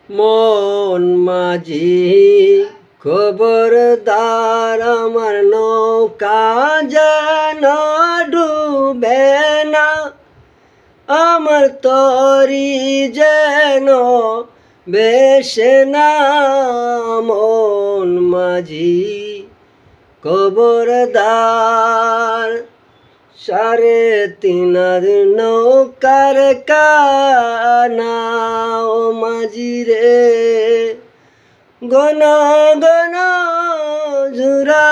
মন মাঝি খবরদার আমার নৌকা যেন ডুবে না, আমার তরি যেন বেশে না। মন মাঝি খবরদার, 3.5 নৌকার কানা ও মাঝি রে, গণ গণ জুরা।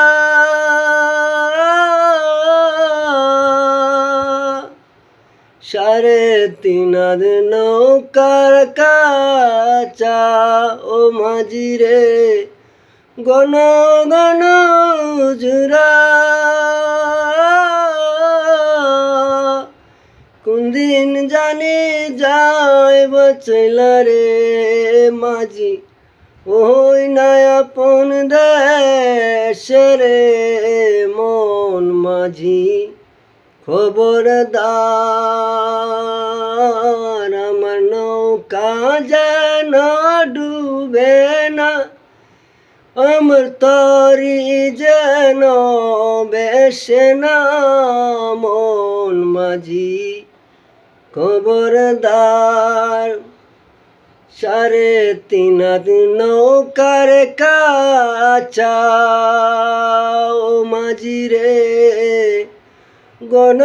3.5 নৌকার কাচা ও মাঝি রে, গণ গণ জুরা। কোনদিন জানি যাইব চইলা রে মাঝি, ওই না আপন দেশে রে। মন মাঝি খবরদার, আমার নৌকা যেন ডুবে না, আমার তরি যেন বেশে না। মন মাঝি খবরদার, 3.5 নৌকার কাচা ও মাঝি রে, গণ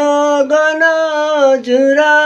গণ জুরা।